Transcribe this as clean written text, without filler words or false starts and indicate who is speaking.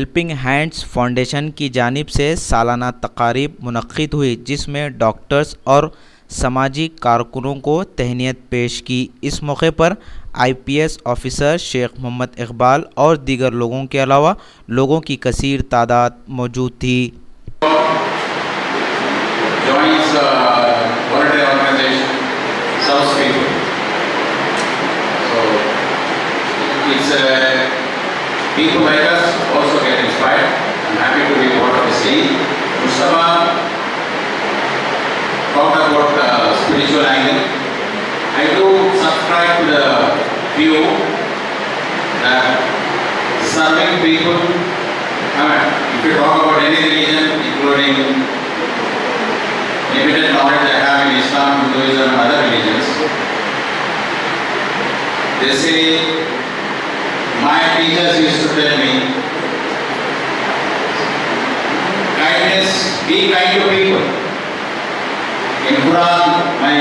Speaker 1: Helping hands foundation की जानिब से सालाना तकारीब मुनक्किद हुई, जिसमें डॉक्टर्स और समाजी कारकुनों को तहनीत पेश की। इस मौके पर IPS ऑफिसर शेख मोहम्मद इकबाल और दीगर लोगों के अलावा लोगों की कसीर तादाद मौजूद थी।
Speaker 2: Joins voluntary organization, serves people. So it's people like us also get inspired. I'm happy to be part of this team. Mustafa talked about spiritual angle. I do subscribe to the view that serving people, if you talk about any religion, including limited knowledge I have in Islam, Hinduism and other religions, they say, my teachers used to tell me, kindness, be kind to people. In Quran, my